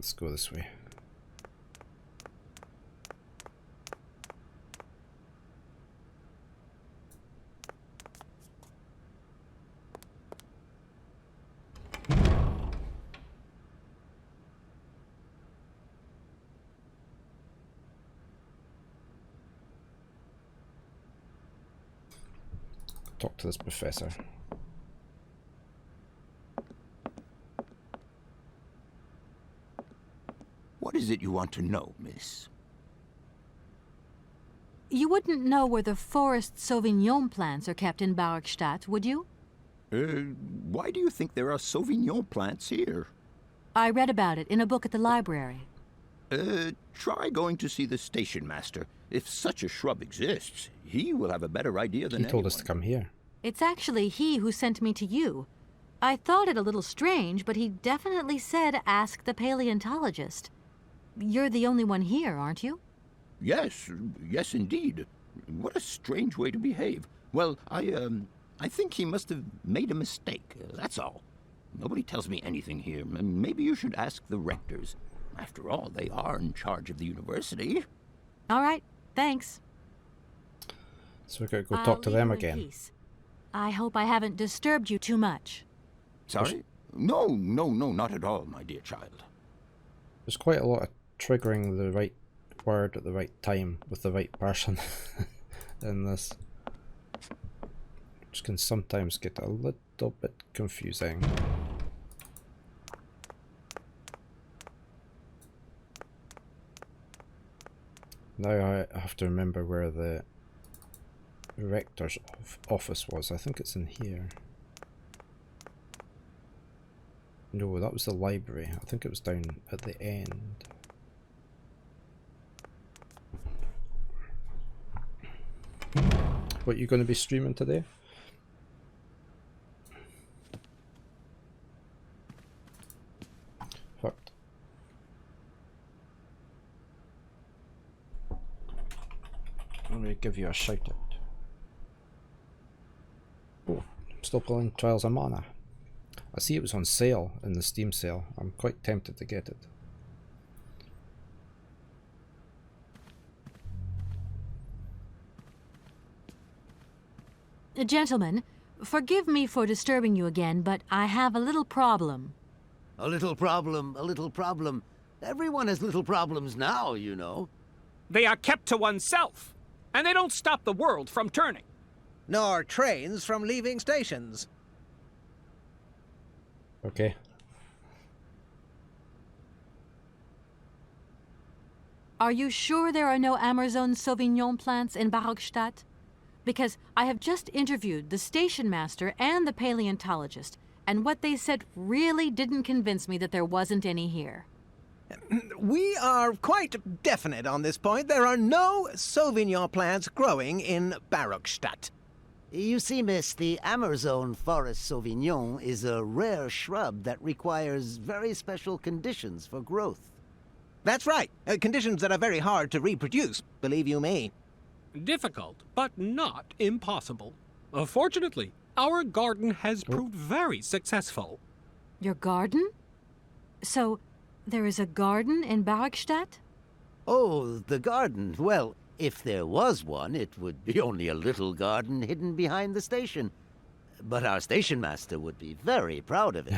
Let's go this way. Talk to this professor. What is it you want to know, miss? You wouldn't know where the forest Sauvignon plants are kept in Barkstadt, would you? Why do you think there are Sauvignon plants here? I read about it in a book at the library. Try going to see the station master. If such a shrub exists, he will have a better idea than He told anyone. us to come here. It's actually he who sent me to you. I thought it a little strange, but he definitely said ask the paleontologist. You're the only one here, aren't you? Yes, yes indeed. What a strange way to behave. Well, I think he must have made a mistake, that's all. Nobody tells me anything here. Maybe you should ask the rectors. After all, they are in charge of the university. All right, thanks. So we've got to go talk to them again. Peace. I hope I haven't disturbed you too much. Sorry? No, not at all, my dear child. There's quite a lot of triggering the right word at the right time with the right person in this, which can sometimes get a little bit confusing. Now I have to remember where the rector's office was. I think it's in here. No, that was the library. I think it was down at the end. What, you going to be streaming today? Fucked. Let me give you a shout out. Oh, I'm still playing Trials of Mana. I see it was on sale in the Steam sale. I'm quite tempted to get it. Gentlemen, forgive me for disturbing you again, but I have a little problem. A little problem, a little problem. Everyone has little problems now, you know. They are kept to oneself, and they don't stop the world from turning. Nor trains from leaving stations. Okay. Are you sure there are no Amazon Sauvignon plants in Barkstadt? Because I have just interviewed the station master and the paleontologist, and what they said really didn't convince me that there wasn't any here. We are quite definite on this point. There are no Sauvignon plants growing in Barkstadt. You see, miss, the Amazon Forest Sauvignon is a rare shrub that requires very special conditions for growth. That's right. Conditions that are very hard to reproduce, believe you me. Difficult, but not impossible. Fortunately, our garden has proved very successful. Your garden? So, there is a garden in Barkstadt? Oh, the garden. Well, if there was one, it would be only a little garden hidden behind the station. But our station master would be very proud of it.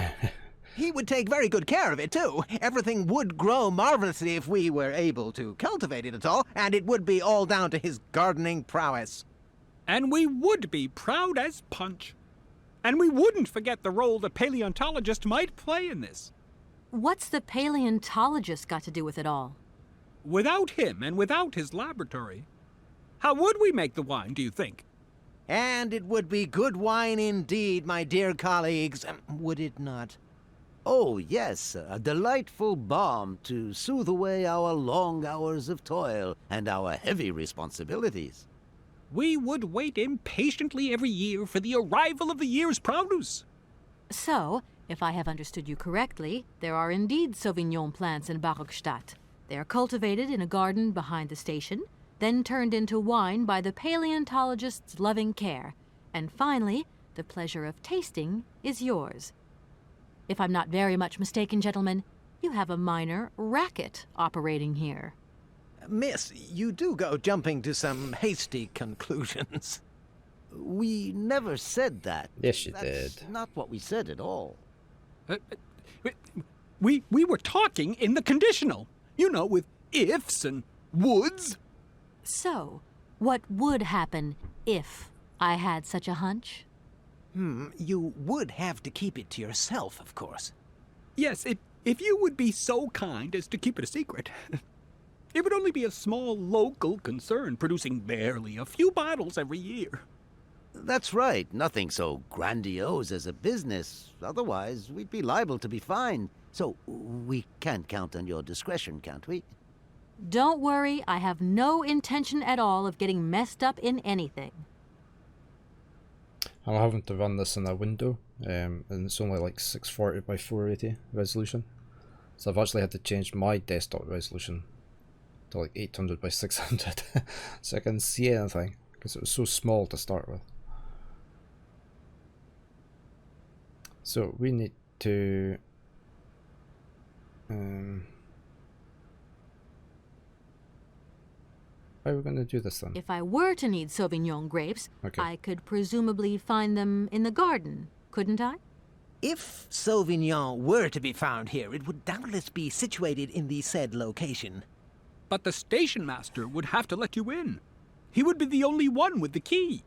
He would take very good care of it, too. Everything would grow marvelously if we were able to cultivate it at all, and it would be all down to his gardening prowess. And we would be proud as punch. And we wouldn't forget the role the paleontologist might play in this. What's the paleontologist got to do with it all? Without him and without his laboratory, how would we make the wine, do you think? And it would be good wine indeed, my dear colleagues, would it not? Oh, yes, a delightful balm to soothe away our long hours of toil and our heavy responsibilities. We would wait impatiently every year for the arrival of the year's produce. So, if I have understood you correctly, there are indeed Sauvignon plants in Barkstadt. They are cultivated in a garden behind the station, then turned into wine by the paleontologist's loving care, and finally, the pleasure of tasting is yours. If I'm not very much mistaken, gentlemen, You have a minor racket operating here. Miss, you do go jumping to some hasty conclusions. We never said that. Yes, you That's did. not what we said at all. We were talking in the conditional. You know, with ifs and woulds. So, what would happen if I had such a hunch? You would have to keep it to yourself, of course. Yes, if you would be so kind as to keep it a secret. It would only be a small local concern producing barely a few bottles every year. That's right. Nothing so grandiose as a business. Otherwise, we'd be liable to be fined. So we can't count on your discretion, can't we? Don't worry, I have no intention at all of getting messed up in anything. I'm having to run this in a window, and it's only like 640 by 480 resolution. So I've actually had to change my desktop resolution to like 800 by 600 so I can see anything, because it was so small to start with. So we need to how are we going to do this then? If I were to need Sauvignon grapes, Okay. I could presumably find them in the garden, couldn't I? If Sauvignon were to be found here, it would doubtless be situated in the said location. But the station master would have to let you in. He would be the only one with the key.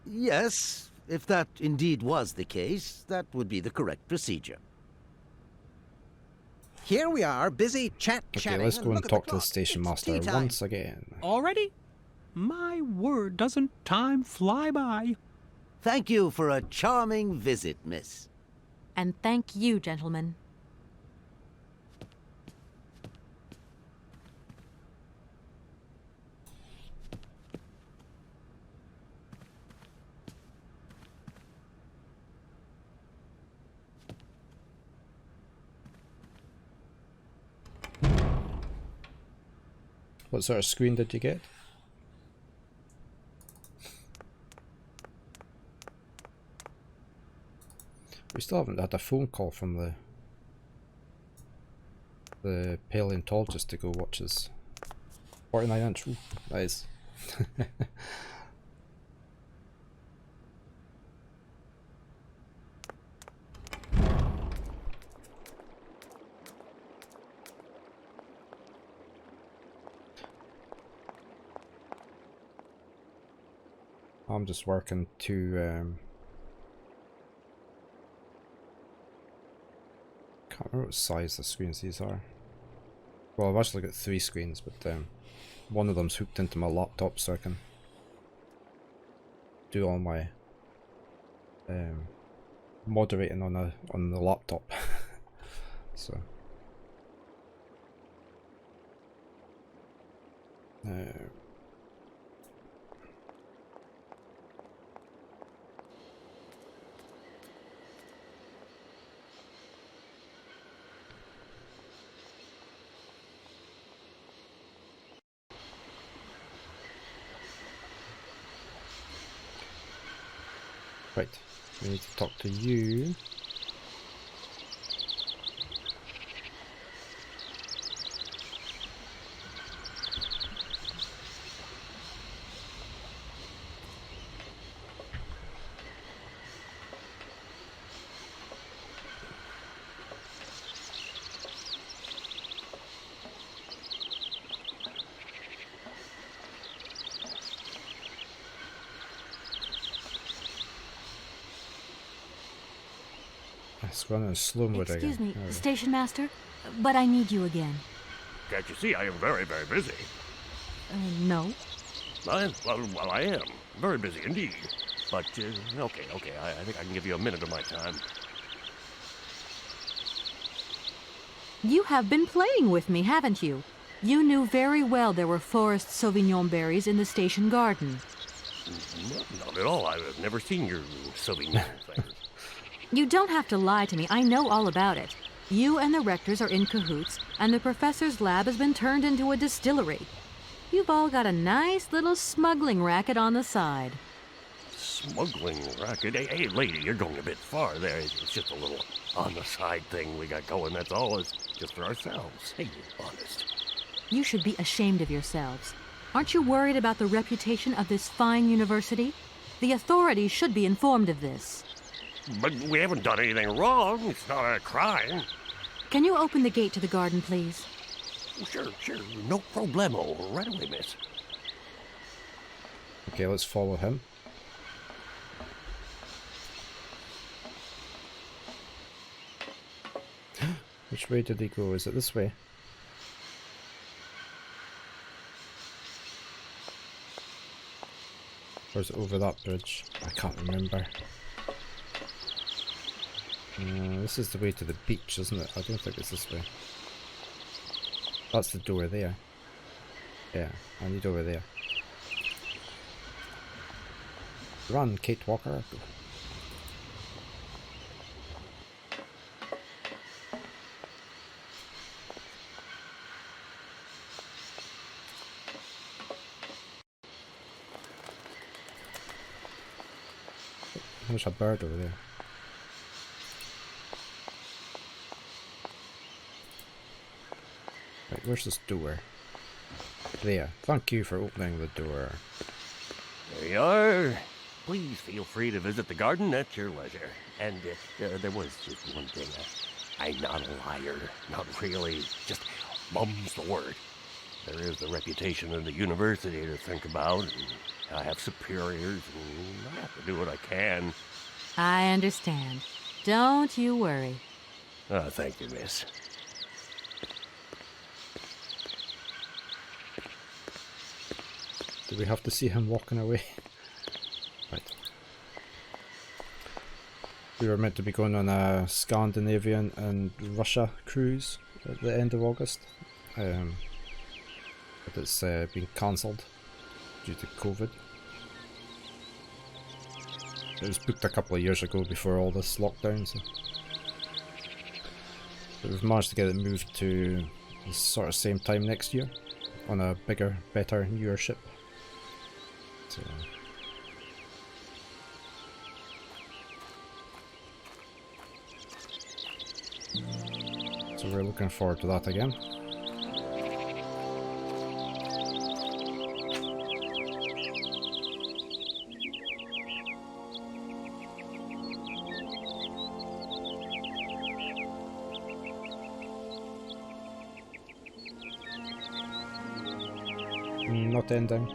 Yes, if that indeed was the case, that would be the correct procedure. Here we are, busy chatting. Okay, let's go and look at talk to the clock. station It's master tea time. once again. Already? My word, doesn't time fly by? Thank you for a charming visit, miss. And thank you, gentlemen. What sort of screen did you get? We still haven't had a phone call from the paleontologist to go watch his 49-inch. Ooh, nice. I'm just working to can't remember what size the screens these are. Well, I've actually got 3 screens, but one of them's hooked into my laptop, so I can do all my moderating on the laptop. So right, we need to talk to you. It's running slow mode again. Excuse me, There we go. Station Master, but I need you again. Can't you see I am very, very busy? No. Well, I am. Very busy indeed. But, okay, I think I can give you a minute of my time. You have been playing with me, haven't you? You knew very well there were forest Sauvignon berries in the station garden. No, not at all. I've never seen your Sauvignon thing. You don't have to lie to me. I know all about it. You and the rectors are in cahoots, and the professor's lab has been turned into a distillery. You've all got a nice little smuggling racket on the side. smuggling racket. Hey, lady, you're going a bit far there. It's just a little on the side thing we got going, that's all. It's just for ourselves. Hey, honest. You should be ashamed of yourselves. Aren't you worried about the reputation of this fine university? The authorities should be informed of this. But we haven't done anything wrong. It's not a crime. Can you open the gate to the garden, please? Sure. No problemo. Right away, miss. Okay, let's follow him. Which way did he go? Is it this way? Or is it over that bridge? I can't remember. This is the way to the beach, isn't it? I don't think it's this way. That's the door there. Yeah, I need over there. Run, Kate Walker. There's a bird over there. Right, where's this door? There. Thank you for opening the door. There you are. Please feel free to visit the garden at your leisure. And there was just one thing. I'm not a liar. Not really. Just mum's the word. There is the reputation of the university to think about. And I have superiors, and I have to do what I can. I understand. Don't you worry. Thank you, miss. Do we have to see him walking away? Right. We were meant to be going on a Scandinavian and Russia cruise at the end of August. But it's been cancelled due to COVID. It was booked a couple of years ago before all this lockdown, so. But we've managed to get it moved to the sort of same time next year on a bigger, better, newer ship. So we're looking forward to that again. Not ending.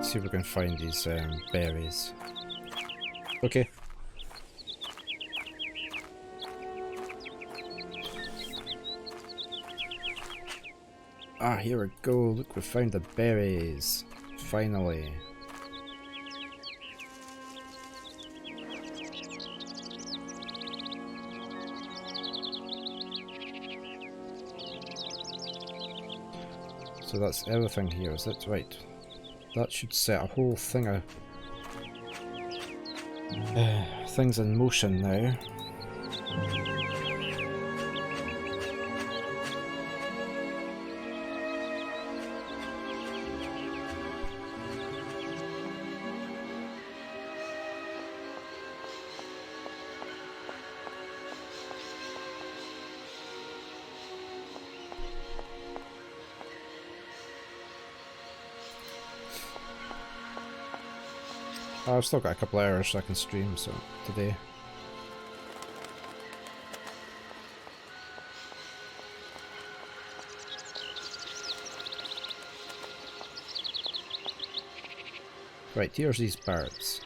See if we can find these berries. Okay. Ah, here we go. Look, we found the berries. Finally. So that's everything here, is it? Right. That should set a whole thing of things in motion now. I've still got a couple of hours I can stream, so today. Right, here's these birds.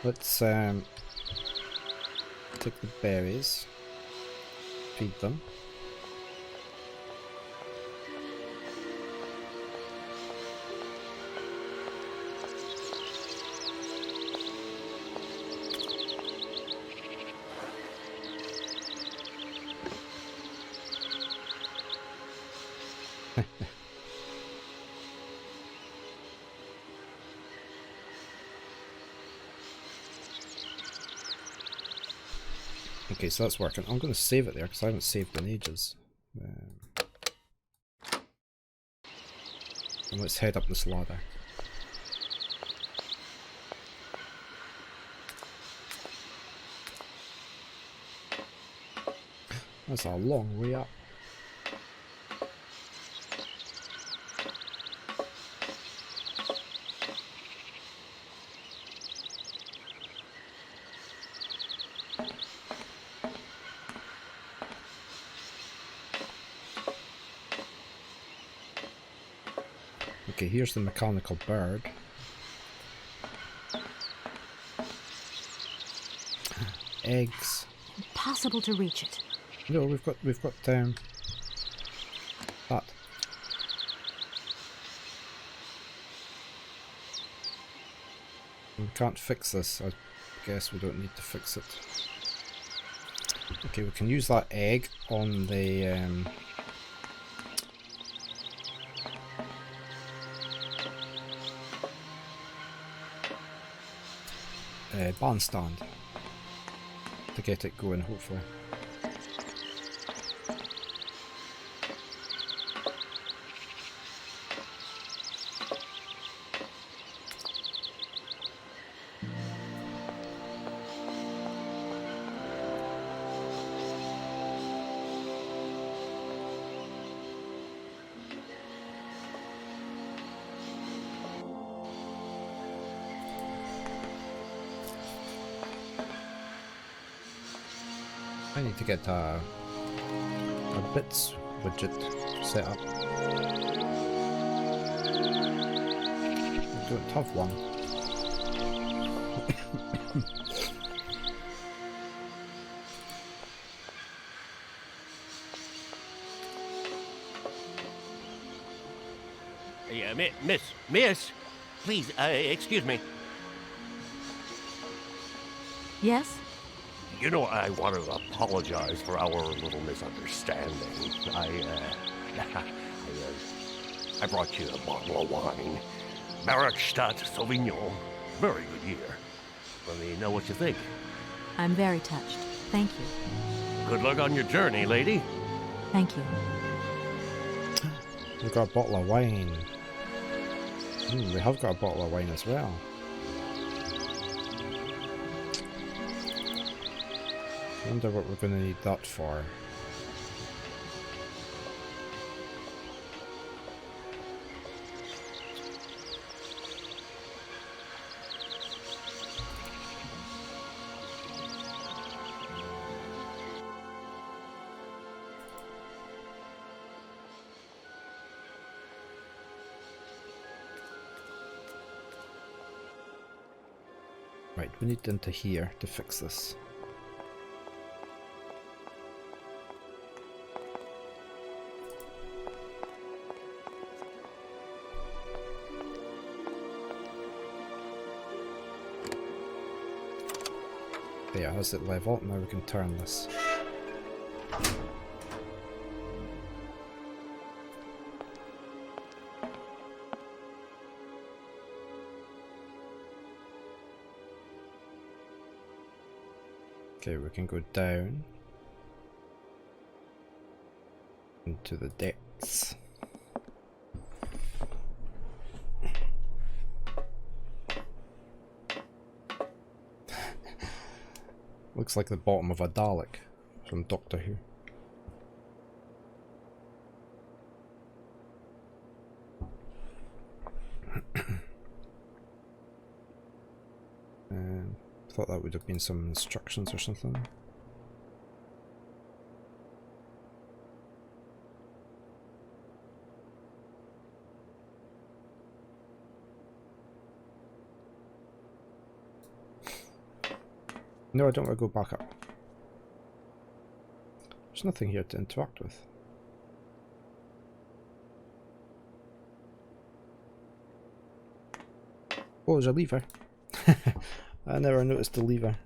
Let's take the berries, feed them. Okay, so that's working. I'm going to save it there because I haven't saved in ages. Let's head up this ladder. That's a long way up. Okay, here's the mechanical bird. Eggs. Impossible to reach it. No, we've got that. We can't fix this. I guess we don't need to fix it. Okay, we can use that egg on the bandstand to get it going, hopefully. I need to get a bits widget set up. I don't have one. Yeah, miss, please, excuse me. Yes? You know, I want to apologize for our little misunderstanding. I brought you a bottle of wine. Markstadt Sauvignon. Very good year. Let me know what you think. I'm very touched. Thank you. Good luck on your journey, lady. Thank you. We've got a bottle of wine. We have got a bottle of wine as well. I wonder what we're going to need that for. Right, we need into here to fix this. There, that's it level. Now we can turn this. Okay, we can go down into the depths. Looks like the bottom of a Dalek from Doctor Who. Thought that would have been some instructions or something. No, I don't want to go back up. There's nothing here to interact with. Oh, there's a lever. I never noticed the lever.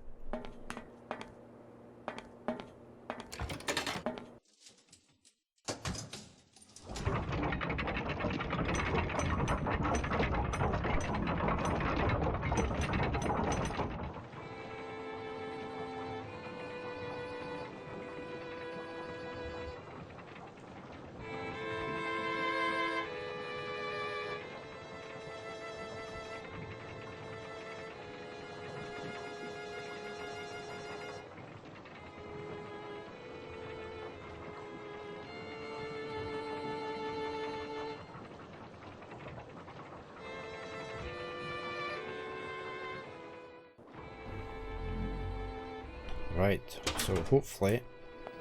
Right, so hopefully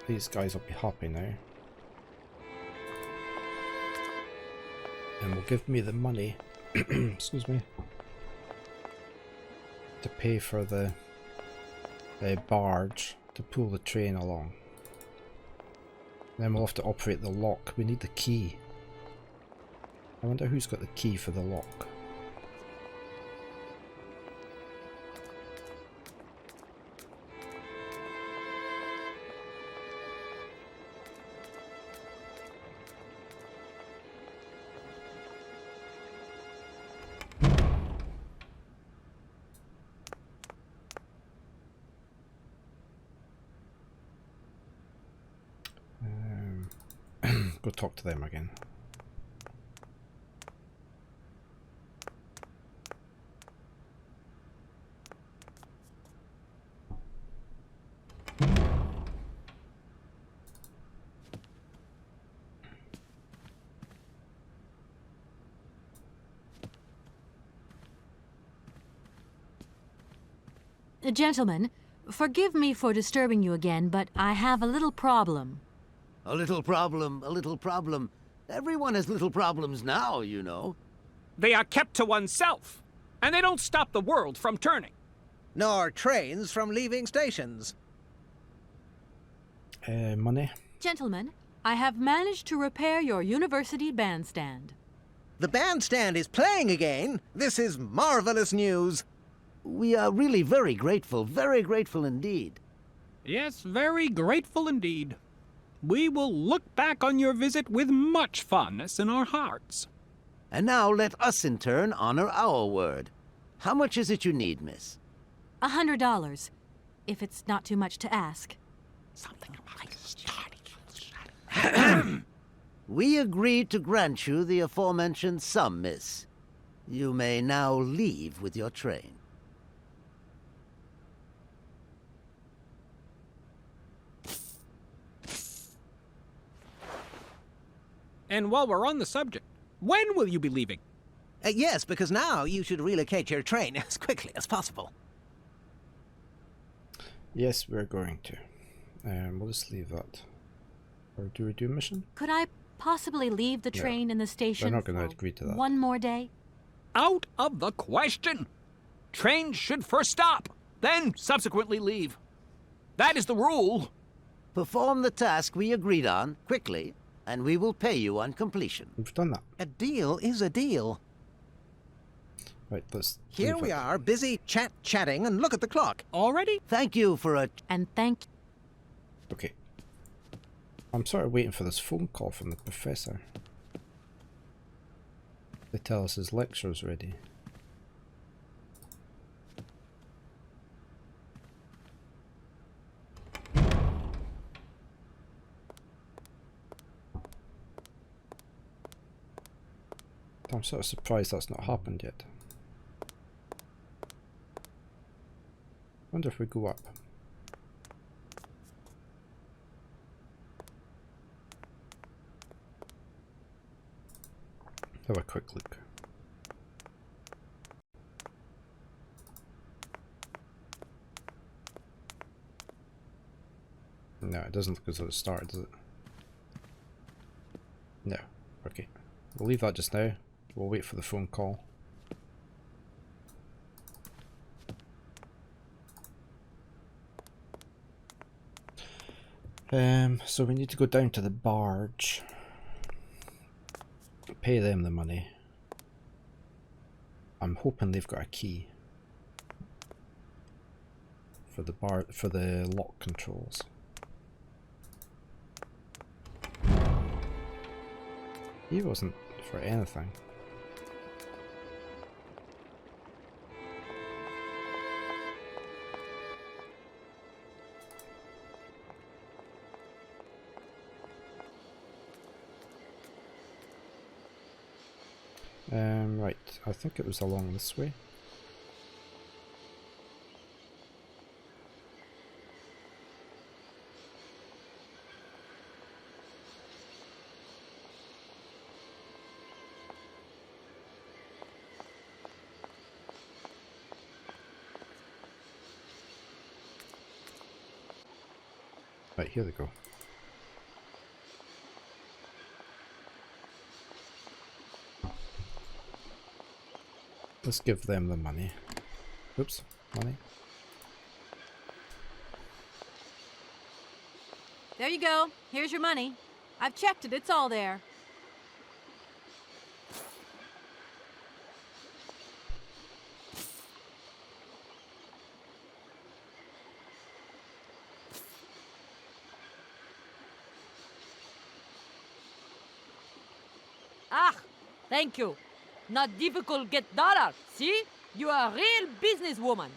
these guys will be happy now. And will give me the money, excuse me, to pay for the barge to pull the train along. Then we'll have to operate the lock. We need the key. I wonder who's got the key for the lock. Go talk to them again. Gentlemen, forgive me for disturbing you again, but I have a little problem. A little problem, a little problem. Everyone has little problems now, you know. They are kept to oneself, and they don't stop the world from turning. Nor trains from leaving stations. Money? Gentlemen, I have managed to repair your university bandstand. The bandstand is playing again. This is marvelous news. We are really very grateful indeed. Yes, very grateful indeed. We will look back on your visit with much fondness in our hearts. And now let us in turn honor our word. How much is it you need, miss? $100, if it's not too much to ask. Something like We agree to grant you the aforementioned sum, miss. You may now leave with your train. And while we're on the subject, when will you be leaving? Yes, because now you should relocate your train as quickly as possible. Yes, we're going to. We'll just leave that. Or do we do a mission? Could I possibly leave the train in the station We're not going to for agree to that. one more day? Out of the question! Trains should first stop, then subsequently leave. That is the rule. Perform the task we agreed on, quickly, and we will pay you on completion. We've done that. A deal is a deal. Right, let's Here leave we it. are, busy chatting, and look at the clock. Already? Thank you for a... And thank Okay. I'm sort of waiting for this phone call from the professor. They tell us his lecture's ready. I'm sort of surprised that's not happened yet. Wonder if we go up. Have a quick look. No, it doesn't look as though it started, does it? No. Okay. We'll leave that just now. We'll wait for the phone call. So we need to go down to the barge. Pay them the money. I'm hoping they've got a key for the lock controls. He wasn't for anything. Right, I think it was along this way. Right, here they go. Let's give them the money. Oops, money. There you go. Here's your money. I've checked it. It's all there. Ah, thank you. Not difficult get dollar. See? You are a real businesswoman.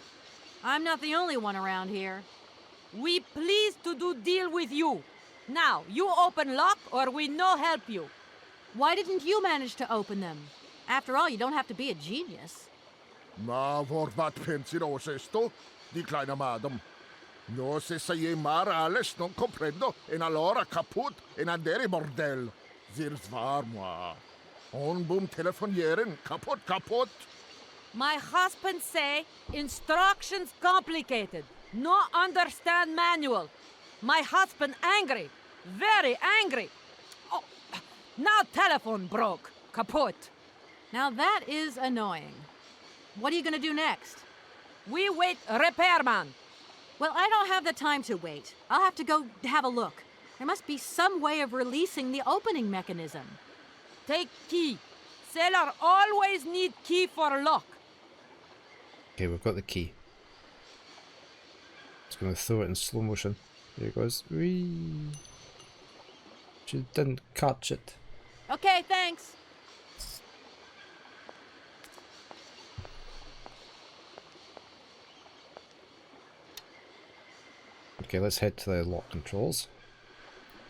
I'm not the only one around here. We pleased to do deal with you. Now, you open lock or we no help you. Why didn't you manage to open them? After all, you don't have to be a genius. Ma vorbat pensinos esto, di kleine madam. No se sei mar alles non comprendo, en allora kaput en andere bordel. Zirs war moi. On boom telefonieren, kaput. My husband say instructions complicated. No understand manual. My husband angry. Very angry. Oh, now telephone broke. Kaput. Now that is annoying. What are you going to do next? We wait repairman. Well, I don't have the time to wait. I'll have to go have a look. There must be some way of releasing the opening mechanism. Take key. Sailor always need key for lock. Okay, we've got the key. It's going to throw it in slow motion. There it goes. Whee! She didn't catch it. Okay, thanks. Okay, let's head to the lock controls.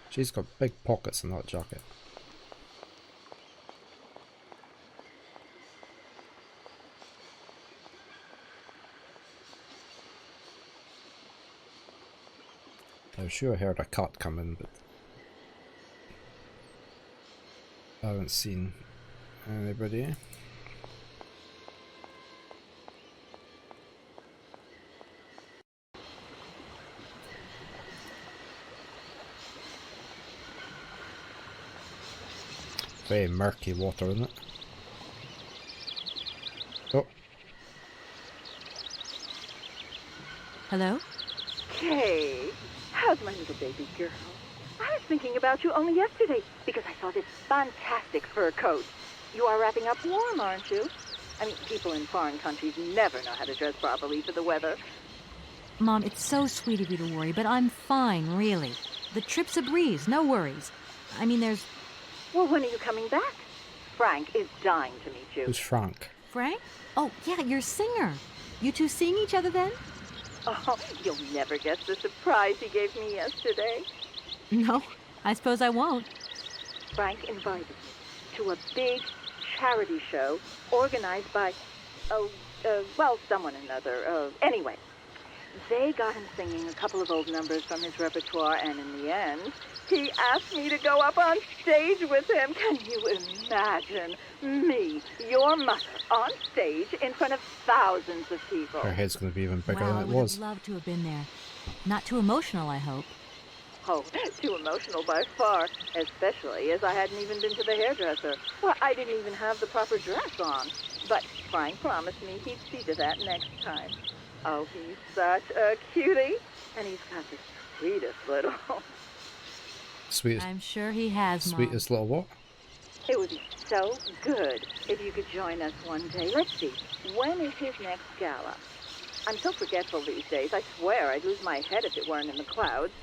She's got big pockets in that jacket. I'm sure I heard a cat come in, but I haven't seen anybody. Very murky water, isn't it? Oh. Hello? Hey, how's my little baby girl? I was thinking about you only yesterday because I saw this fantastic fur coat. You are wrapping up warm, aren't you? I mean, people in foreign countries never know how to dress properly for the weather. Mom, it's so sweet of you to worry, but I'm fine, really. The trip's a breeze, no worries. I mean, there's... Well, when are you coming back? Frank is dying to meet you. Who's Frank? Frank? Oh, yeah, your singer. You two seeing each other then? Oh, you'll never guess the surprise he gave me yesterday. No, I suppose I won't. Frank invited me to a big charity show organized by, someone or another. Anyway, they got him singing a couple of old numbers from his repertoire, and in the end, he asked me to go up on stage with him. Can you imagine me, your mother, on stage in front of thousands of people? Her head's going to be even bigger Wow, I than it would was. have loved to have been there. Not too emotional, I hope. Oh, too emotional by far, especially as I hadn't even been to the hairdresser. Well, I didn't even have the proper dress on. But Frank promised me he'd see to that next time. Oh, he's such a cutie. And he's got the sweetest little... Sweetest, I'm sure he has, Mom. sweetest little what? It would be so good if you could join us one day. Let's see, when is his next gala? I'm so forgetful these days. I swear I'd lose my head if it weren't in the clouds.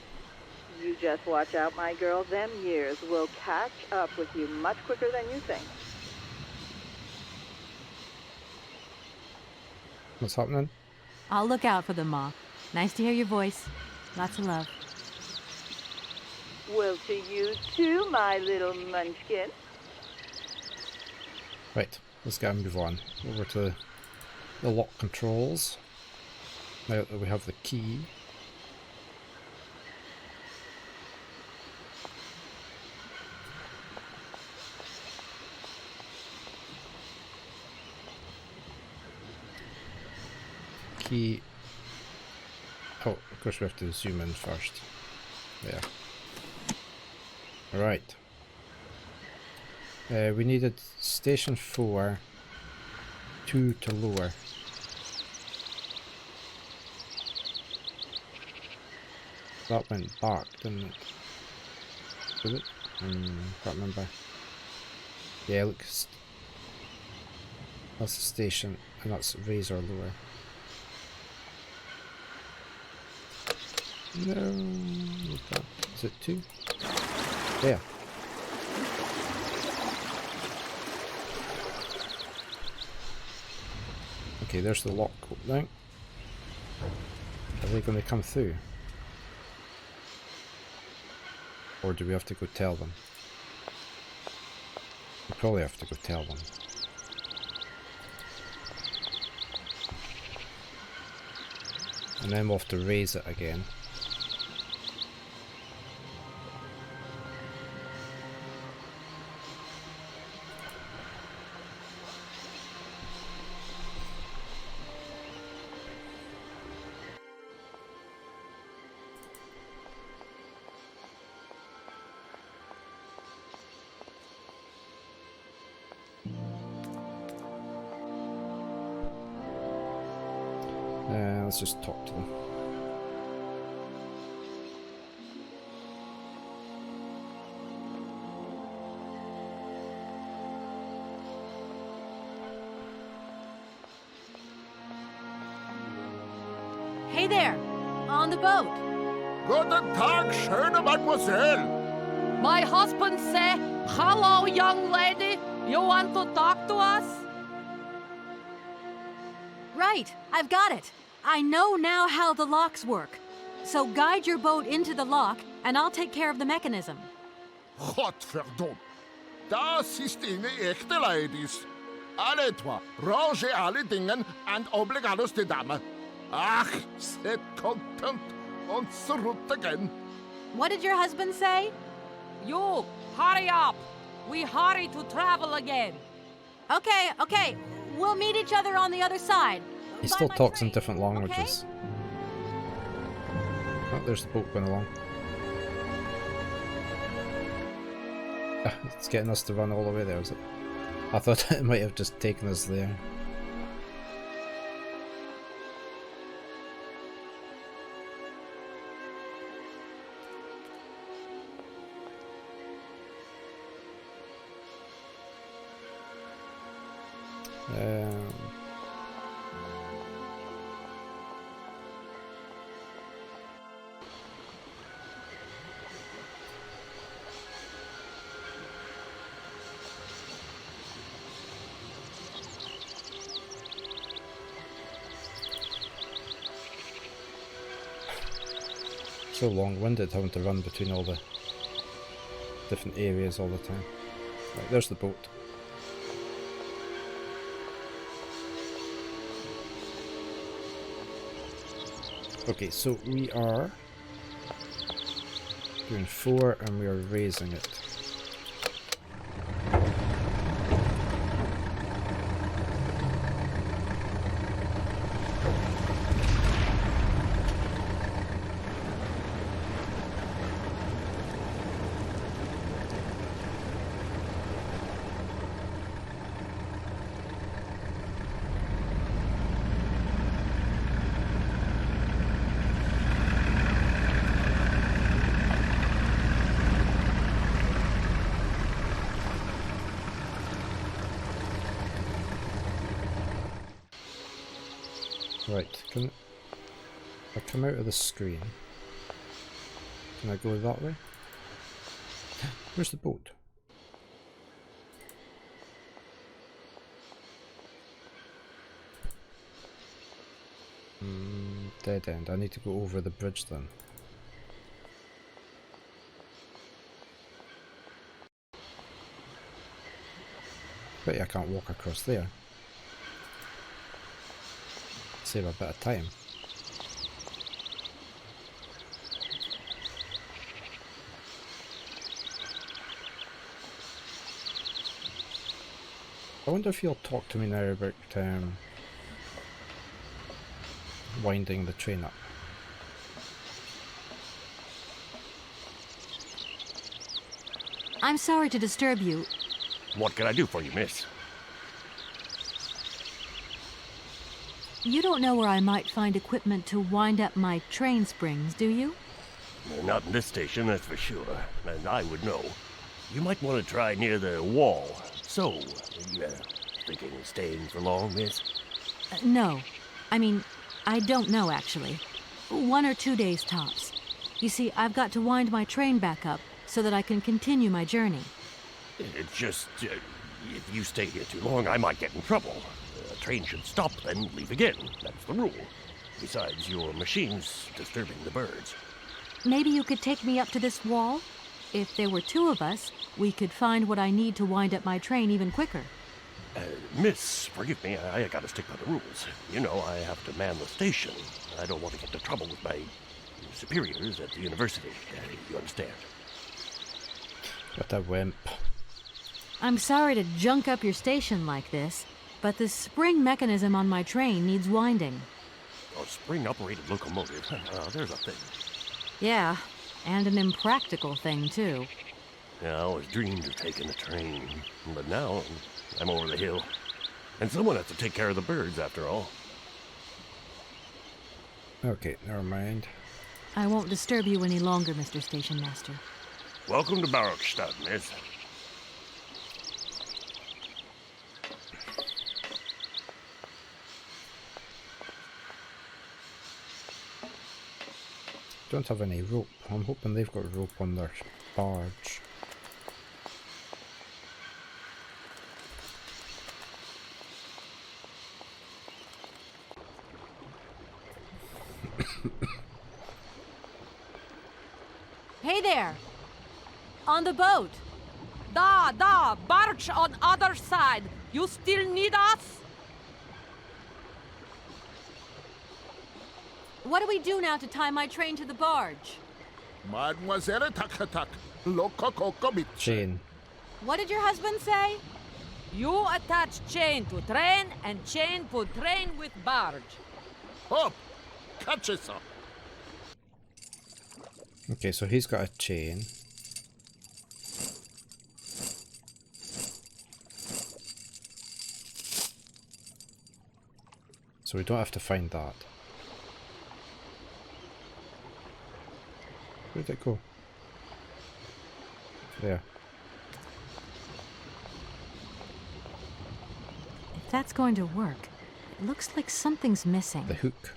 You just watch out, my girl. Them years will catch up with you much quicker than you think. What's happening? I'll look out for them, Ma. Nice to hear your voice. Lots of love. Well, to you too, my little munchkin. Right, let's get a move on. Over to the lock controls. Now that we have the key. Key. Oh, of course we have to zoom in first. There. Right. We needed station 4, 2 to lower. That went back, didn't it? Did it? Can't remember. Yeah, look. That's the station, and that's raise or lower. No, is it 2? Yeah. Okay, there's the lock opening. Are they going to come through? Or do we have to go tell them? We probably have to go tell them. And then we'll have to raise it again. Let's just talk to them. Hey there! On the boat! Guten Tag, schöne Mademoiselle. My husband say, "Hello, young lady. You want to talk to us?" Right, I've got it. I know now how the locks work. So guide your boat into the lock, and I'll take care of the mechanism. Godverdomme. Das ist eine echte Ladies. Alle etwa, range alle Dingen and obligados de dame. Ach, set content und zurück again. What did your husband say? You, hurry up. We hurry to travel again. Okay. We'll meet each other on the other side. He By still my talks in train, different languages. Oh, there's the boat going along. It's getting us to run all the way there, is it? I thought it might have just taken us there. So long-winded having to run between all the different areas all the time. Right, there's the boat. Okay, so we are doing 4 and we are raising it. Right, can I come out of the screen? Can I go that way? Where's the boat? Dead end. I need to go over the bridge then. Bet I can't walk across there. Save a bit of time. I wonder if he'll talk to me now about winding the train up. I'm sorry to disturb you. What can I do for you, miss? You don't know where I might find equipment to wind up my train springs, do you? Not in this station, that's for sure. And I would know. You might want to try near the wall. So, thinking of staying for long, miss? No. I mean, I don't know, actually. 1 or 2 days tops. You see, I've got to wind my train back up so that I can continue my journey. It's just, if you stay here too long, I might get in trouble. The train should stop, then leave again. That's the rule. Besides, your machine's disturbing the birds. Maybe you could take me up to this wall? If there were 2 of us, we could find what I need to wind up my train even quicker. Miss, forgive me, I gotta stick by the rules. You know, I have to man the station. I don't want to get into trouble with my superiors at the university. You understand? What a wimp. I'm sorry to junk up your station like this, but the spring mechanism on my train needs winding. A spring-operated locomotive. There's a thing. Yeah, and an impractical thing, too. Yeah, I always dreamed of taking a train, but now I'm over the hill. And someone has to take care of the birds, after all. Okay, never mind. I won't disturb you any longer, Mr. Station Master. Welcome to Barockstadt, miss. Don't have any rope. I'm hoping they've got rope on their barge. Hey there! On the boat! Da, barge on other side. You still need us? What do we do now to tie my train to the barge? Mademoiselle Takatak, loco coco bit. Chain. What did your husband say? You attach chain to train and chain put train with barge. Hop, catch it up. Okay, so he's got a chain. So we don't have to find that. Where'd it go? There. If that's going to work, it looks like something's missing. The hook.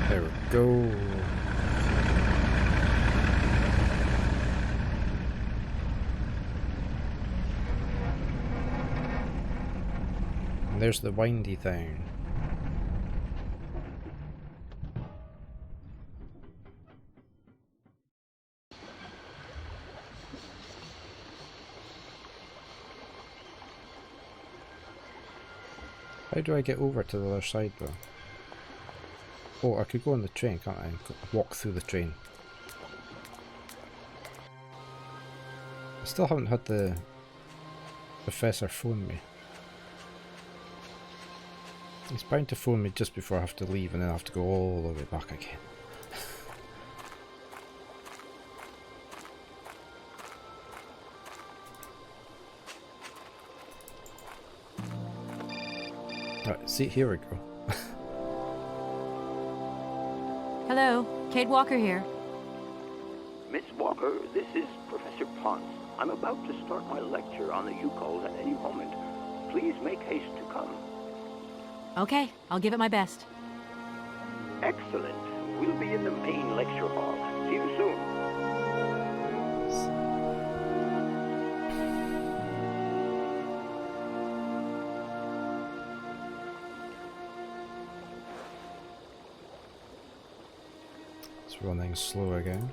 There we go. And there's the windy thing. How do I get over to the other side though? Oh, I could go on the train, can't I? And walk through the train. I still haven't had the professor phone me. He's bound to phone me just before I have to leave and then I have to go all the way back again. Right, see, here we go. Hello, Kate Walker here. Miss Walker, this is Professor Ponce. I'm about to start my lecture on the Yukols at any moment. Please make haste to come. Okay, I'll give it my best. Excellent. We'll be in the main lecture hall. See you soon. It's running slow again.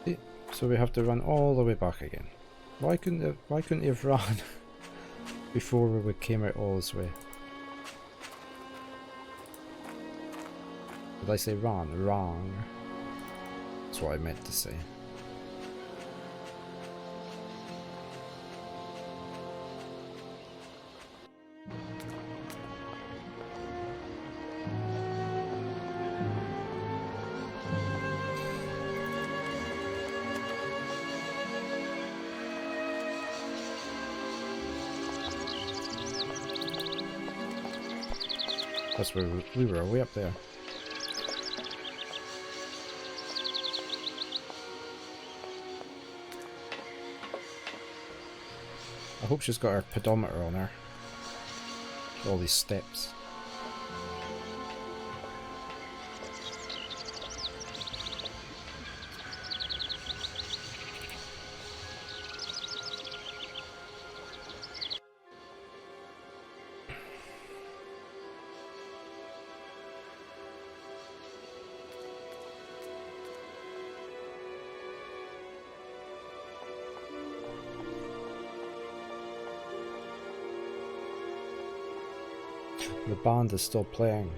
See? So we have to run all the way back again. Why couldn't he have run before we came out all this way? Did I say run? Wrong. That's what I meant to say. That's where we were, way up there. I hope she's got her pedometer on her. All these steps. The band is still playing.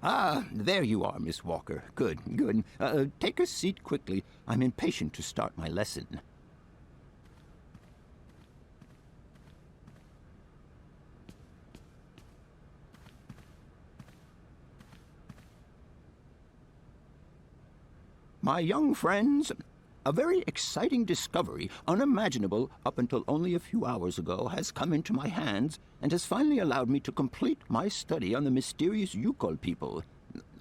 Ah, there you are, Miss Walker. Good, good. Take a seat quickly. I'm impatient to start my lesson. My young friends, a very exciting discovery, unimaginable up until only a few hours ago, has come into my hands and has finally allowed me to complete my study on the mysterious Yukol people.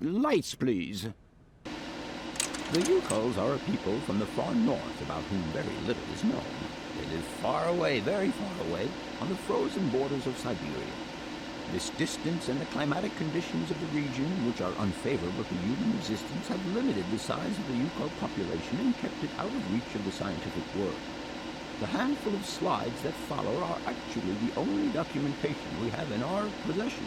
Lights, please. The Yukols are a people from the far north about whom very little is known. They live far away, very far away, on the frozen borders of Syberia. This distance and the climatic conditions of the region, which are unfavorable to human existence, have limited the size of the Yukol population and kept it out of reach of the scientific world. The handful of slides that follow are actually the only documentation we have in our possession.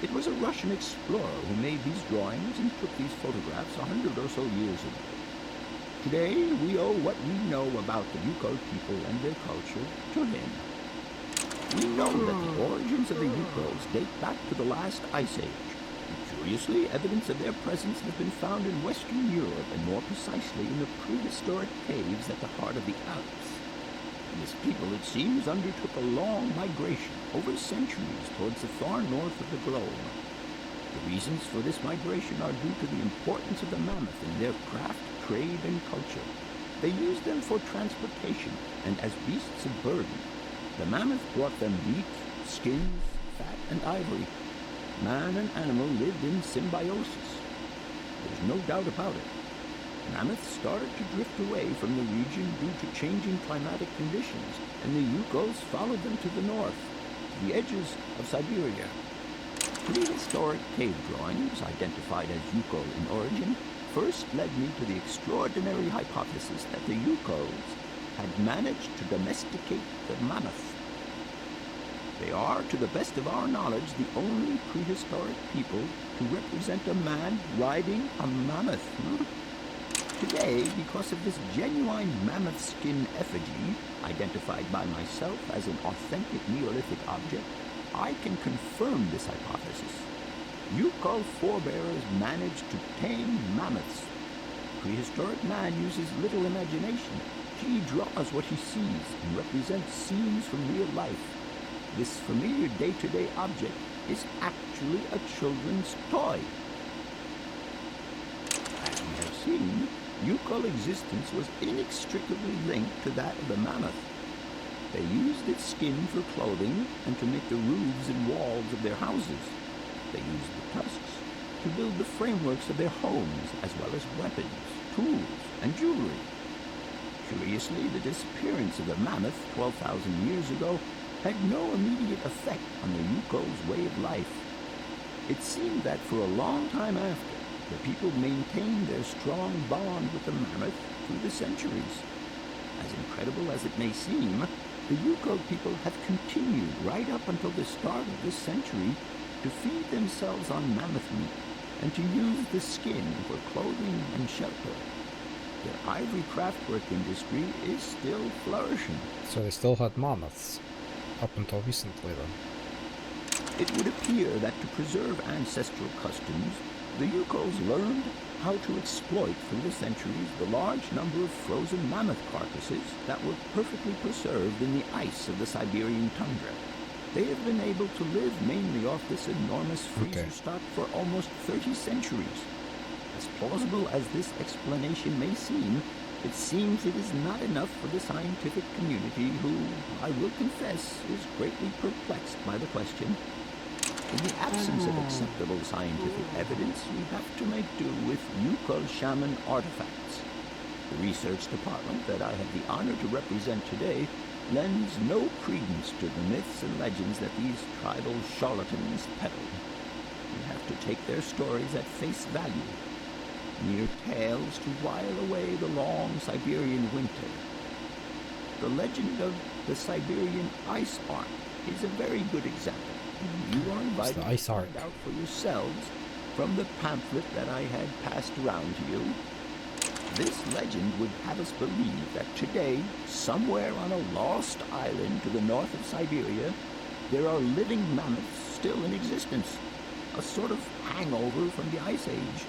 It was a Russian explorer who made these drawings and took these photographs 100 or so years ago. Today, we owe what we know about the Yukol people and their culture to him. We know that the origins of the Yukols date back to the last ice age. And curiously, evidence of their presence has been found in Western Europe, and more precisely in the prehistoric caves at the heart of the Alps. This people, it seems, undertook a long migration over centuries towards the far north of the globe. The reasons for this migration are due to the importance of the mammoth in their craft, trade, and culture. They used them for transportation and as beasts of burden. The mammoth brought them meat, skins, fat, and ivory. Man and animal lived in symbiosis. There's no doubt about it. Mammoths started to drift away from the region due to changing climatic conditions, and the Yukols followed them to the north, to the edges of Syberia. Prehistoric cave drawings, identified as Yukol in origin, first led me to the extraordinary hypothesis that the Yukols had managed to domesticate the mammoth. They are, to the best of our knowledge, the only prehistoric people to represent a man riding a mammoth. Today, because of this genuine mammoth skin effigy, identified by myself as an authentic Neolithic object, I can confirm this hypothesis. Yukol forebears managed to tame mammoths. Prehistoric man uses little imagination. He draws what he sees and represents scenes from real life. This familiar day-to-day object is actually a children's toy. As we have seen, Yukol existence was inextricably linked to that of the mammoth. They used its skin for clothing and to make the roofs and walls of their houses. They used the tusks to build the frameworks of their homes, as well as weapons, tools, and jewelry. Curiously, the disappearance of the mammoth 12,000 years ago had no immediate effect on the Yukol's way of life. It seemed that for a long time after, the people maintained their strong bond with the mammoth through the centuries. As incredible as it may seem, the Yukol people have continued right up until the start of this century to feed themselves on mammoth meat and to use the skin for clothing and shelter. Their ivory craftwork industry is still flourishing. So they still had mammoths up until recently then. It would appear that to preserve ancestral customs, the Yukols learned how to exploit through the centuries the large number of frozen mammoth carcasses that were perfectly preserved in the ice of the Siberian tundra. They have been able to live mainly off this enormous freezer stock for almost 30 centuries. As plausible as this explanation may seem, it seems it is not enough for the scientific community who, I will confess, is greatly perplexed by the question. In the absence of acceptable scientific evidence, we have to make do with Yukol shaman artifacts. The research department that I have the honor to represent today lends no credence to the myths and legends that these tribal charlatans peddle. We have to take their stories at face value, mere tales to while away the long Siberian winter. The legend of the Siberian Ice Ark is a very good example. You are invited to find out for yourselves from the pamphlet that I had passed around to you. This legend would have us believe that today, somewhere on a lost island to the north of Syberia, there are living mammoths still in existence, a sort of hangover from the Ice Age.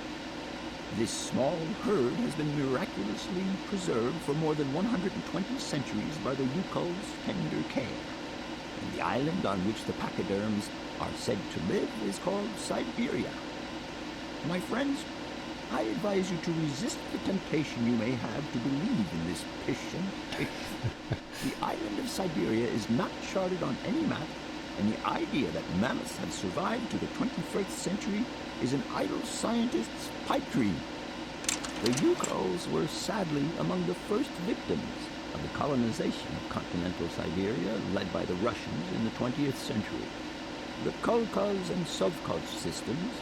This small herd has been miraculously preserved for more than 120 centuries by the Yukol's tender care. And the island on which the pachyderms are said to live is called Syberia. My friends, I advise you to resist the temptation you may have to believe in this pish and tish. The island of Syberia is not charted on any map, and the idea that mammoths have survived to the 21st century is an idle scientist's pipe dream. The Yukols were sadly among the first victims of the colonization of continental Siberia led by the Russians in the 20th century. The kolkhoz and sovkhoz systems,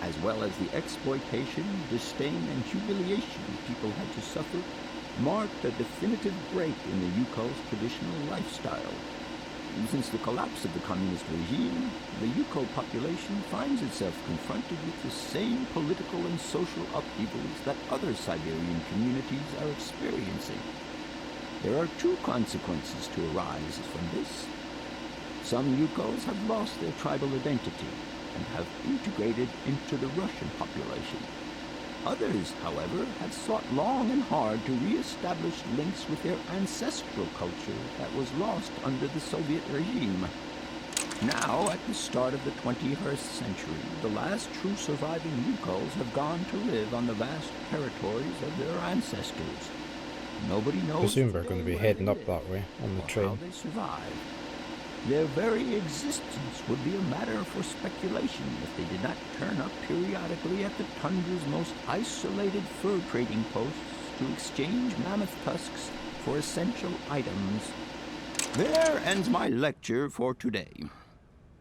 as well as the exploitation, disdain, and humiliation people had to suffer, marked a definitive break in the Yukol's traditional lifestyle. Since the collapse of the communist regime, the Yukol population finds itself confronted with the same political and social upheavals that other Siberian communities are experiencing. There are two consequences to arise from this. Some Yukols have lost their tribal identity and have integrated into the Russian population. Others, however, have sought long and hard to re-establish links with their ancestral culture that was lost under the Soviet regime. Now, at the start of the 21st century, the last true surviving Yukols have gone to live on the vast territories of their ancestors. Nobody knows. I presume we're going to be heading up that way on the train. How they survived. Their very existence would be a matter for speculation if they did not turn up periodically at the tundra's most isolated fur trading posts to exchange mammoth tusks for essential items. There ends my lecture for today.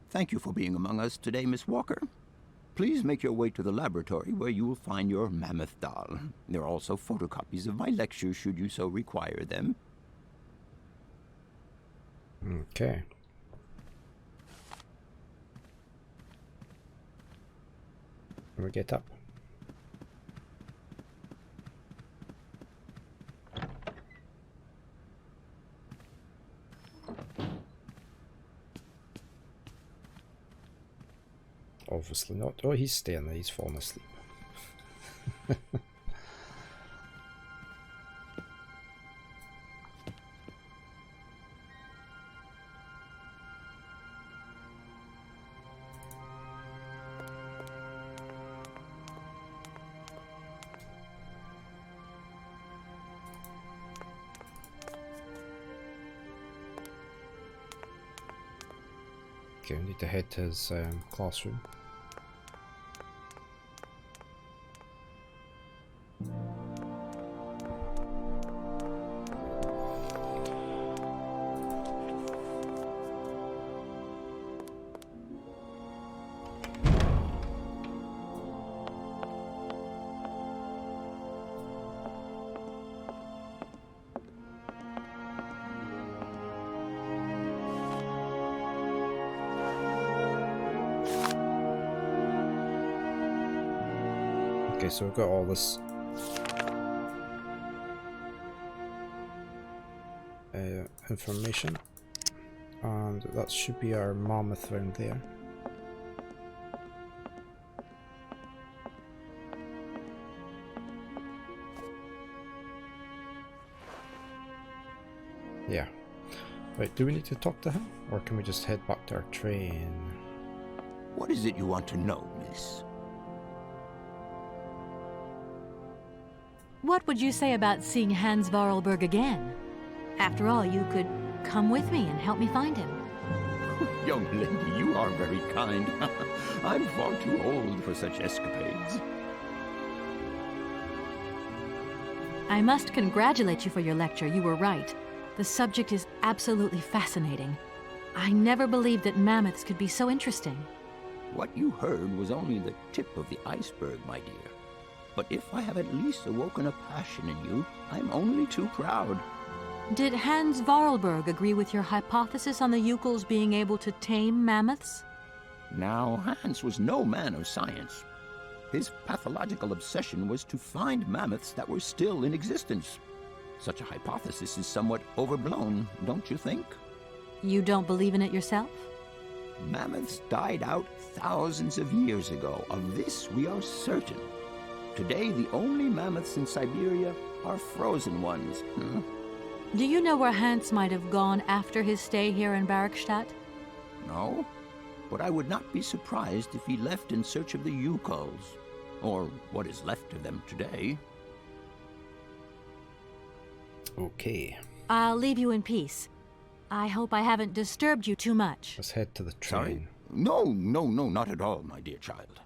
Thank you for being among us today, Miss Walker. Please make your way to the laboratory where you will find your mammoth doll. There are also photocopies of my lectures should you so require them. Okay. We get up. Obviously not. Oh, he's staying there. He's falling asleep. Okay, we need to head to his classroom. so we've got all this information, and that should be our mammoth round there. Yeah. Right, do we need to talk to him, or can we just head back to our train? What is it you want to know, miss? What would you say about seeing Hans Vorarlberg again? After all, you could come with me and help me find him. Young lady, you are very kind. I'm far too old for such escapades. I must congratulate you for your lecture. You were right. The subject is absolutely fascinating. I never believed that mammoths could be so interesting. What you heard was only the tip of the iceberg, my dear. But if I have at least awoken a passion in you, I'm only too proud. Did Hans Vorarlberg agree with your hypothesis on the Yukels being able to tame mammoths? Now, Hans was no man of science. His pathological obsession was to find mammoths that were still in existence. Such a hypothesis is somewhat overblown, don't you think? You don't believe in it yourself? Mammoths died out thousands of years ago. Of this we are certain. Today, the only mammoths in Syberia are frozen ones. Do you know where Hans might have gone after his stay here in Barrikstadt? No, but I would not be surprised if he left in search of the Yukels, or what is left of them today. Okay. I'll leave you in peace. I hope I haven't disturbed you too much. Let's head to the train. Sorry? No, not at all, my dear child.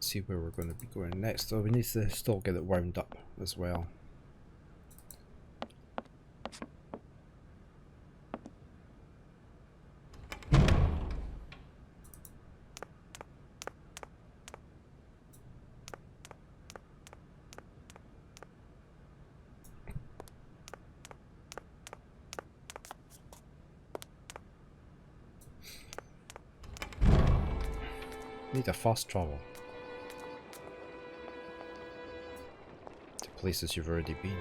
See where we're going to be going next. Oh, we need to still get it wound up as well. Need a fast travel to places you've already been.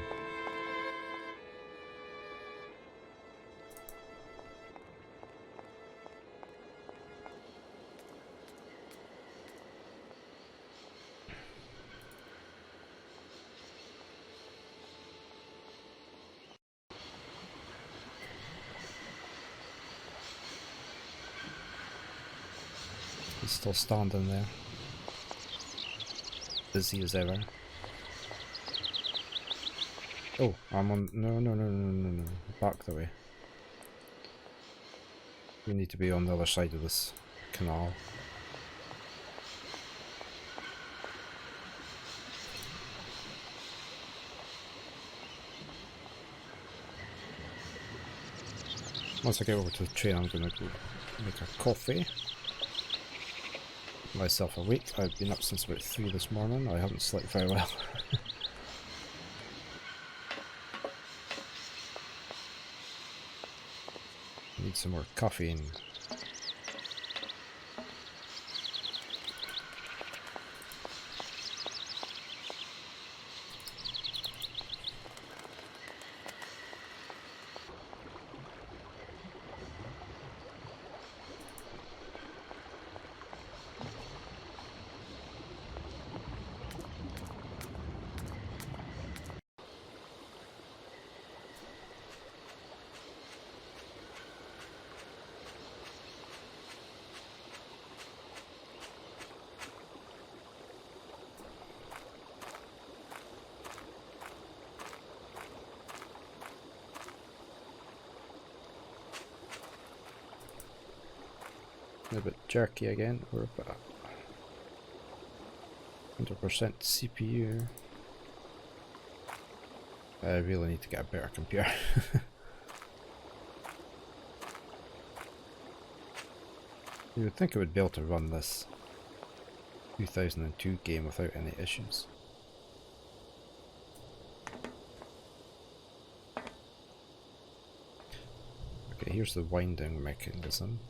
He's still standing there, busy as ever. Oh, I'm on. No. Back the way. We need to be on the other side of this canal. Once I get over to the train, I'm gonna go make a coffee. Myself awake. I've been up since about 3 this morning. I haven't slept very well. Need some more caffeine. A bit jerky again. We're about 100% CPU. I really need to get a better computer. You would think I would be able to run this 2002 game without any issues. Okay, here's the winding mechanism.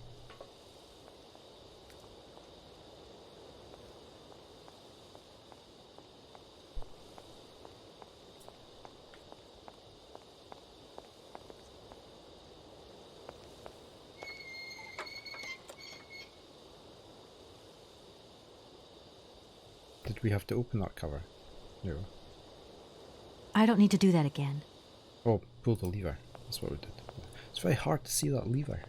did we have to open that cover? No. I don't need to do that again. Oh, pull the lever. That's what we did. It's very hard to see that lever.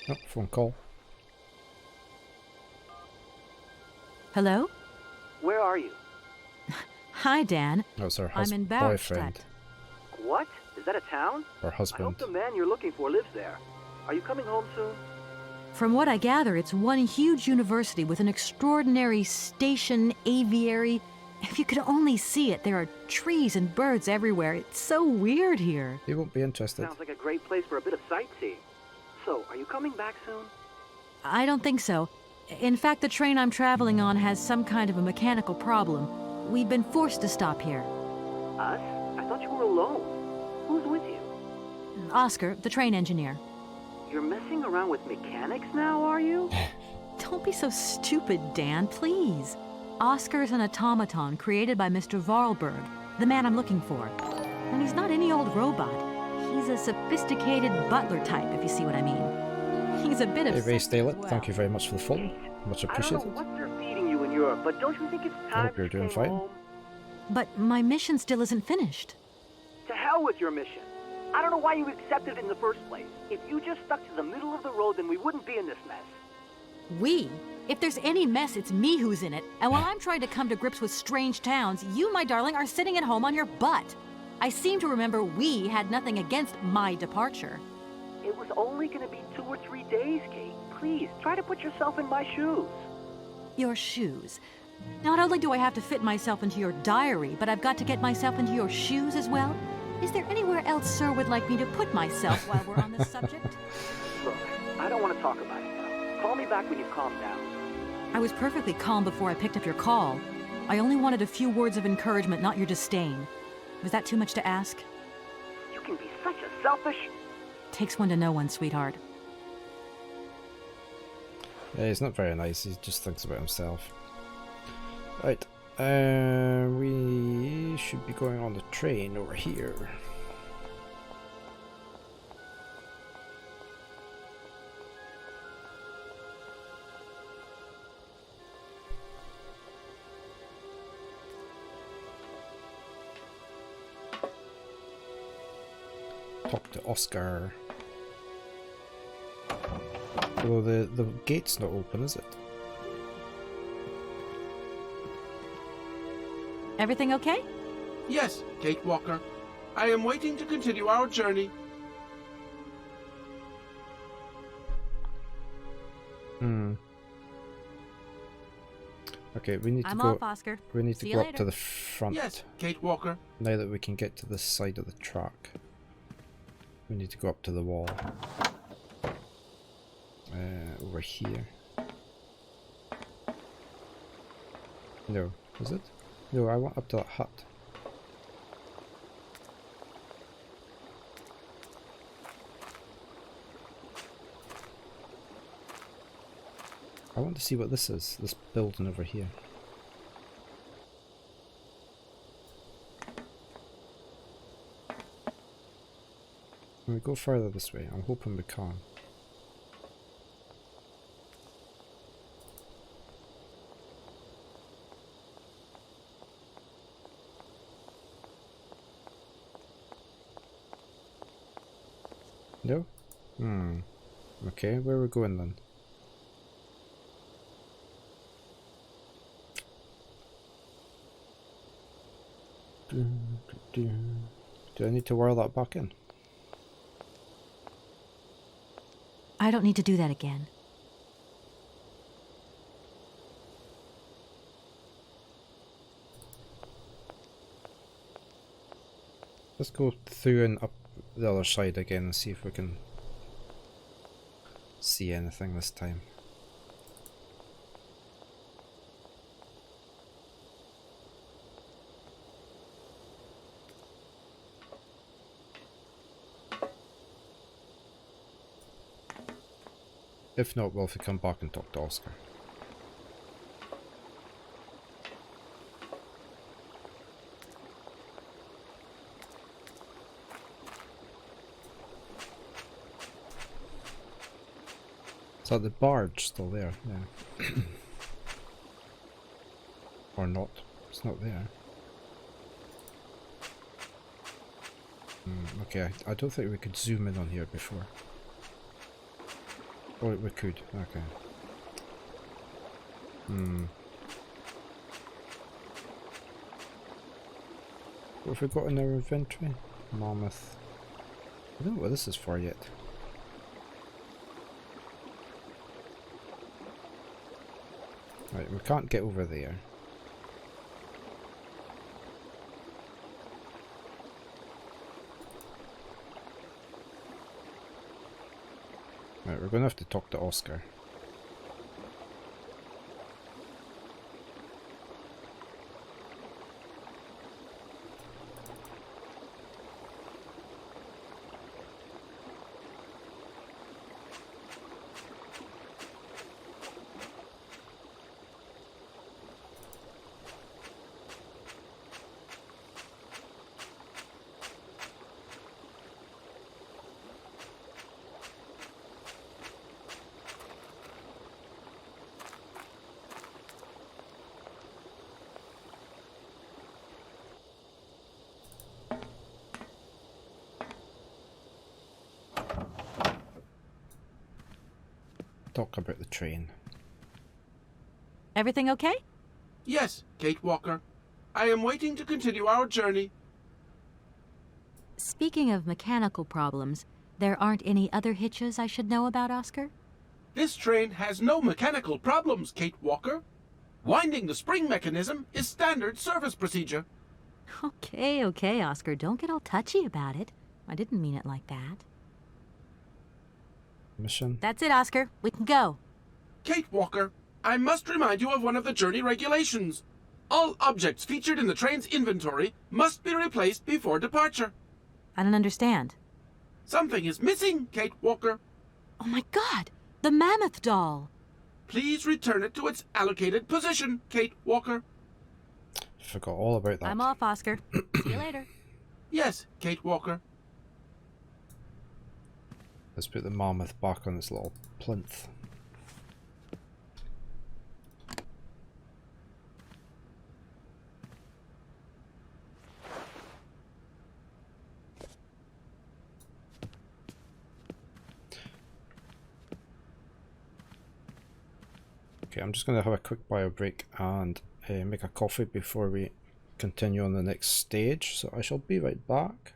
Oh, phone call. Hello? Where are you? Hi, Dan. Oh, it's her I'm in boyfriend. Barrowstadt. What? Is that a town? Or I hope husband. the man you're looking for lives there. Are you coming home soon? From what I gather, it's one huge university with an extraordinary station aviary. If you could only see it, there are trees and birds everywhere. It's so weird here. He won't be interested. Sounds like a great place for a bit of sightseeing. So, are you coming back soon? I don't think so. In fact, the train I'm traveling on has some kind of a mechanical problem. We've been forced to stop here. Us? I thought you were alone. Who's with you? Oscar, the train engineer. You're messing around with mechanics now, are you? Don't be so stupid, Dan, please. Oscar's an automaton created by Mr. Varlberg, the man I'm looking for. And he's not any old robot. He's a sophisticated butler type, if you see what I mean. He's a bit of... Hey, Ray Stalett, well. thank you very much for the follow. Much I don't appreciated. know what they're feeding you in Europe, but don't you think it's time hope you're to doing stay fine. home? But my mission still isn't finished. To hell with your mission. I don't know why you accepted it in the first place. If you just stuck to the middle of the road, then we wouldn't be in this mess. We? If there's any mess, it's me who's in it. And while I'm trying to come to grips with strange towns, you, my darling, are sitting at home on your butt. I seem to remember we had nothing against my departure. It was only going to be 2 or 3 days, Kate. Please, try to put yourself in my shoes. Your shoes. Not only do I have to fit myself into your diary, but I've got to get myself into your shoes as well? Is there anywhere else Sir would like me to put myself while we're on this subject? Look, I don't want to talk about it now. Call me back when you've calmed down. I was perfectly calm before I picked up your call. I only wanted a few words of encouragement, not your disdain. Was that too much to ask? You can be such a selfish... Takes one to know one, sweetheart. Yeah, he's not very nice, he just thinks about himself. Right, we should be going on the train over here. Talk to Oscar. Although the gate's not open, is it? Everything okay? Yes, Kate Walker. I am waiting to continue our journey. Okay, we need to I'm go. off, Oscar. We need to See go you up later. to the front. Yes, Kate Walker. Now that we can get to the side of the track, we need to go up to the wall. Over here. No, is it? No, I want up to that hut. I want to see what this is, this building over here. Can we go further this way? I'm hoping we can. No? Okay, where are we going then? Do I need to wire that back in? I don't need to do that again. Let's go through and up the other side again and see if we can see anything this time. If not, we'll have to come back and talk to Oscar. Is that the barge still there? Yeah. Or not? It's not there. Okay, I don't think we could zoom in on here before. Oh, we could. Okay. What have we got in our inventory? Mammoth. I don't know what this is for yet. Right, we can't get over there. Right, we're going to have to talk to Oscar. Talk about the train. Everything okay? Yes, Kate Walker. I am waiting to continue our journey. Speaking of mechanical problems, there aren't any other hitches I should know about, Oscar? This train has no mechanical problems, Kate Walker. Winding the spring mechanism is standard service procedure. Okay, Oscar. Don't get all touchy about it. I didn't mean it like that. Mission? That's it, Oscar. We can go. Kate Walker, I must remind you of one of the journey regulations. All objects featured in the train's inventory must be replaced before departure. I don't understand. Something is missing, Kate Walker. Oh my God! The mammoth doll! Please return it to its allocated position, Kate Walker. Forgot all about that. I'm off, Oscar. See you later. Yes, Kate Walker. Let's put the mammoth back on its little plinth. Okay, I'm just going to have a quick bio break and make a coffee before we continue on the next stage, so I shall be right back.